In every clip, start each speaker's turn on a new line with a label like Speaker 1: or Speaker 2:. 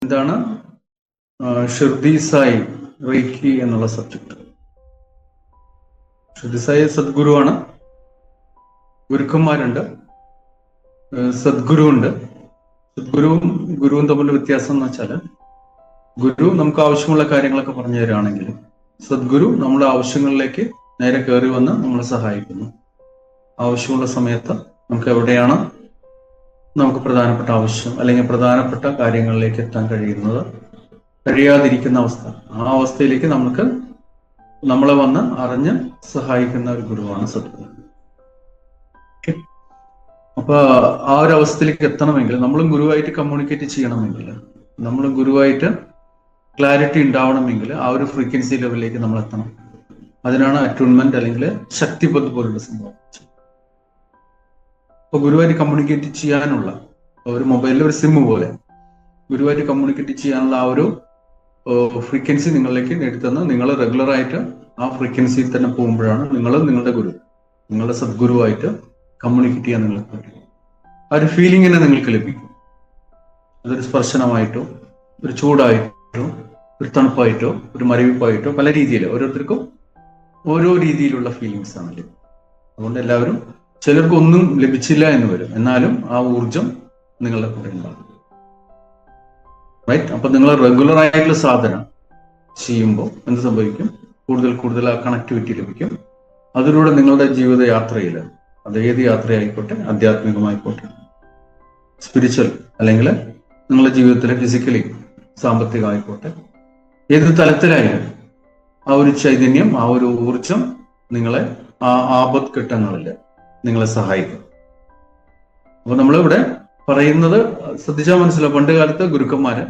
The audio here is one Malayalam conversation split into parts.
Speaker 1: എന്താണ് ഷിർദി സായി റേക്കി എന്നുള്ള സബ്ജക്ട്. ഷിർദി സായി സദ്ഗുരുവാണ്. ഗുരുക്കന്മാരുണ്ട്, സദ്ഗുരു ഉണ്ട്. സദ്ഗുരുവും ഗുരുവും തമ്മിലുള്ള വ്യത്യാസം എന്ന് വെച്ചാൽ, ഗുരു നമുക്ക് ആവശ്യമുള്ള കാര്യങ്ങളൊക്കെ പറഞ്ഞു തരികയാണെങ്കിൽ സദ്ഗുരു നമ്മുടെ ആവശ്യങ്ങളിലേക്ക് നേരെ കയറി വന്ന് നമ്മളെ സഹായിക്കുന്നു. ആവശ്യമുള്ള സമയത്ത് നമുക്ക് എവിടെയാണ് നമുക്ക് പ്രധാനപ്പെട്ട ആവശ്യം അല്ലെങ്കിൽ പ്രധാനപ്പെട്ട കാര്യങ്ങളിലേക്ക് എത്താൻ കഴിയാതിരിക്കുന്ന അവസ്ഥ, ആ അവസ്ഥയിലേക്ക് നമ്മളെ വന്ന് അറിഞ്ഞ് സഹായിക്കുന്ന ഒരു ഗുരുവാണ് സദ്ഗുരു. അപ്പൊ ആ ഒരു അവസ്ഥയിലേക്ക് എത്തണമെങ്കിൽ നമ്മളും ഗുരുവായിട്ട് കമ്മ്യൂണിക്കേറ്റ് ചെയ്യണമെങ്കിൽ, നമ്മളും ഗുരുവായിട്ട് ക്ലാരിറ്റി ഉണ്ടാവണമെങ്കിൽ ആ ഒരു ഫ്രീക്വൻസി ലെവലിലേക്ക് നമ്മൾ എത്തണം. അതിനാണ് അറ്റ്യൂൺമെന്റ് അല്ലെങ്കിൽ ശക്തിപദ് പോലുള്ള സംഭവം. അപ്പൊ ഗുരുവായിട്ട് കമ്മ്യൂണിക്കേറ്റ് ചെയ്യാനുള്ള ഒരു മൊബൈലിലെ ഒരു സിം പോലെ ഗുരുവായിട്ട് കമ്മ്യൂണിക്കേറ്റ് ചെയ്യാനുള്ള ആ ഒരു ഫ്രീക്വൻസി നിങ്ങളിലേക്ക് നേടിത്തന്ന് നിങ്ങൾ റെഗുലറായിട്ട് ആ ഫ്രീക്വൻസിയിൽ തന്നെ പോകുമ്പോഴാണ് നിങ്ങളുടെ ഗുരു, നിങ്ങളുടെ സദ്ഗുരുവായിട്ട് കമ്മ്യൂണിക്കേറ്റ് ചെയ്യാൻ നിങ്ങൾക്ക് പറ്റും. ആ ഒരു ഫീലിങ്ങിനെ നിങ്ങൾക്ക് ലഭിക്കും. അതൊരു സ്പർശനമായിട്ടോ, ഒരു ചൂടായിട്ടോ, ഒരു തണുപ്പായിട്ടോ, ഒരു മരവിപ്പായിട്ടോ, പല രീതിയിൽ ഓരോരുത്തർക്കും ഓരോ രീതിയിലുള്ള ഫീലിങ്സ് ആണ് ലഭിക്കും. അതുകൊണ്ട് എല്ലാവരും, ചിലർക്ക് ഒന്നും ലഭിച്ചില്ല എന്ന് വരും, എന്നാലും ആ ഊർജം നിങ്ങളുടെ കൂടെ ഉണ്ടാകും. റൈറ്റ്? അപ്പൊ നിങ്ങൾ റെഗുലർ ആയിട്ടുള്ള സാധന ചെയ്യുമ്പോൾ എന്ത് സംഭവിക്കും? കൂടുതൽ ആ കണക്ടിവിറ്റി ലഭിക്കും. അതിലൂടെ നിങ്ങളുടെ ജീവിത യാത്രയിൽ, അത് ഏത് യാത്രയായിക്കോട്ടെ, ആധ്യാത്മികമായിക്കോട്ടെ, സ്പിരിച്വൽ അല്ലെങ്കിൽ നിങ്ങളുടെ ജീവിതത്തിലെ ഫിസിക്കലി സാമ്പത്തികമായിക്കോട്ടെ, ഏത് തലത്തിലായാലും ആ ഒരു ചൈതന്യം, ആ ഒരു ഊർജം നിങ്ങളെ ആ ആപത് ഘട്ടങ്ങളിൽ നിങ്ങളെ സഹായിക്കും. അപ്പൊ നമ്മളിവിടെ പറയുന്നത് ശ്രദ്ധിച്ചാൽ മനസ്സിലാവും. പണ്ട് കാലത്ത് ഗുരുക്കന്മാര്,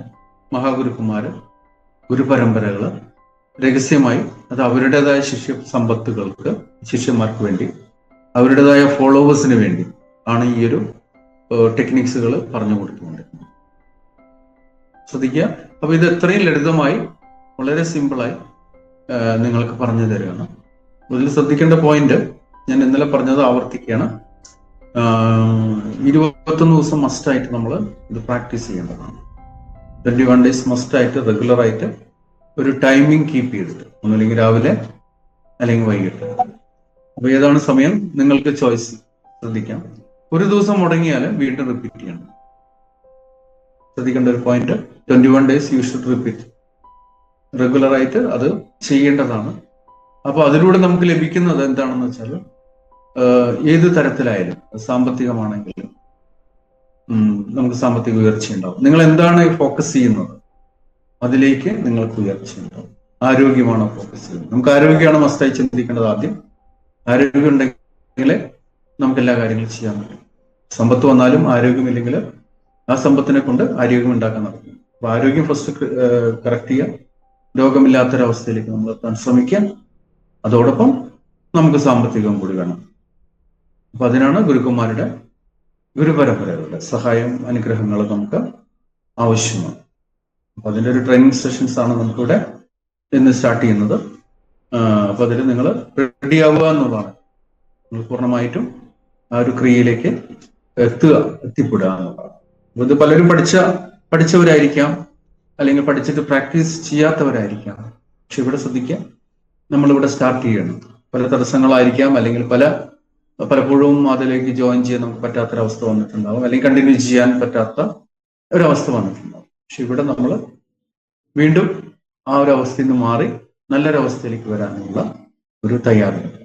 Speaker 1: മഹാഗുരുക്കന്മാര്, ഗുരുപരമ്പരകള് രഹസ്യമായി, അത് അവരുടേതായ സമ്പത്തുകൾക്ക്, ശിഷ്യന്മാർക്ക് വേണ്ടി, അവരുടേതായ ഫോളോവേഴ്സിന് വേണ്ടി ആണ് ഈ ഒരു ടെക്നിക്സുകൾ പറഞ്ഞു കൊടുത്തുകൊണ്ടിരുന്നത്. ശ്രദ്ധിക്കുക. അപ്പൊ ഇത് എത്രയും ലളിതമായി, വളരെ സിമ്പിളായി നിങ്ങൾക്ക് പറഞ്ഞു തരികയാണ്. ഇതിൽ ശ്രദ്ധിക്കേണ്ട പോയിന്റ് ഞാൻ ഇന്നലെ പറഞ്ഞത് ആവർത്തിക്കുകയാണ്. 21 ദിവസം മസ്റ്റായിട്ട് നമ്മൾ ഇത് പ്രാക്ടീസ് ചെയ്യേണ്ടതാണ്. 21 days മസ്റ്റായിട്ട് റെഗുലറായിട്ട് ഒരു ടൈമിംഗ് കീപ്പ് ചെയ്തിട്ട്, ഒന്നല്ലെങ്കിൽ രാവിലെ അല്ലെങ്കിൽ വൈകിട്ട്. അപ്പൊ ഏതാണ് സമയം നിങ്ങൾക്ക് ചോയ്സ് ശ്രദ്ധിക്കാം. ഒരു ദിവസം മുടങ്ങിയാൽ വീണ്ടും റിപ്പീറ്റ് ചെയ്യണം. ശ്രദ്ധിക്കേണ്ട ഒരു point, 21 days you should repeat. റെഗുലറായിട്ട് അത് ചെയ്യേണ്ടതാണ്. അപ്പൊ അതിലൂടെ നമുക്ക് ലഭിക്കുന്നത് എന്താണെന്ന് വെച്ചാൽ, ഏത് തരത്തിലായാലും, സാമ്പത്തികമാണെങ്കിലും നമുക്ക് സാമ്പത്തിക ഉയർച്ച ഉണ്ടാവും. നിങ്ങൾ എന്താണ് ഫോക്കസ് ചെയ്യുന്നത് അതിലേക്ക് നിങ്ങൾക്ക് ഉയർച്ച ഉണ്ടാവും. ആരോഗ്യമാണോ ഫോക്കസ് ചെയ്യുന്നത്? നമുക്ക് ആരോഗ്യമാണ് മസ്റ്റായി ചിന്തിക്കേണ്ടത്. ആദ്യം ആരോഗ്യം ഉണ്ടെങ്കിൽ നമുക്ക് എല്ലാ കാര്യങ്ങളും ചെയ്യാൻ പറ്റും. സമ്പത്ത് വന്നാലും ആരോഗ്യമില്ലെങ്കിൽ ആ സമ്പത്തിനെ കൊണ്ട് ആരോഗ്യം ഉണ്ടാക്കാൻ നടക്കും. അപ്പൊ ആരോഗ്യം ഫസ്റ്റ് കറക്റ്റ് ചെയ്യാൻ, രോഗമില്ലാത്തൊരവസ്ഥയിലേക്ക് നമ്മൾ എത്താൻ ശ്രമിക്കാൻ. അതോടൊപ്പം നമുക്ക് സാമ്പത്തികം കൂടി വേണം. അപ്പൊ അതിനാണ് ഗുരുപരമ്പരകളുടെ സഹായം, അനുഗ്രഹങ്ങൾ നമുക്ക് ആവശ്യമാണ്. അപ്പൊ അതിൻ്റെ ഒരു ട്രെയിനിങ് സെഷൻസ് ആണ് നമുക്കിവിടെ ഇന്ന് സ്റ്റാർട്ട് ചെയ്യുന്നത്. അപ്പൊ അതിൽ നിങ്ങൾ റെഡിയാവുക എന്നുള്ളതാണ്. നിങ്ങൾ പൂർണ്ണമായിട്ടും ആ ഒരു ക്രിയയിലേക്ക് എത്തിപ്പെടുക എന്നുള്ളതാണ്. അപ്പൊ ഇത് പലരും പഠിച്ചവരായിരിക്കാം, അല്ലെങ്കിൽ പഠിച്ചിട്ട് പ്രാക്ടീസ് ചെയ്യാത്തവരായിരിക്കാം. പക്ഷെ ഇവിടെ ശ്രദ്ധിക്കാം, നമ്മളിവിടെ സ്റ്റാർട്ട് ചെയ്യണം. പല തടസ്സങ്ങളായിരിക്കാം, അല്ലെങ്കിൽ പലപ്പോഴും അതിലേക്ക് ജോയിൻ ചെയ്യാൻ നമുക്ക് പറ്റാത്തൊരവസ്ഥ വന്നിട്ടുണ്ടാവും, അല്ലെങ്കിൽ കണ്ടിന്യൂ ചെയ്യാൻ പറ്റാത്ത ഒരവസ്ഥ വന്നിട്ടുണ്ടാവും. പക്ഷെ ഇവിടെ നമ്മൾ വീണ്ടും ആ ഒരു അവസ്ഥയിൽ നിന്ന് മാറി നല്ലൊരവസ്ഥയിലേക്ക് വരാനുള്ള ഒരു തയ്യാറെടുപ്പ്.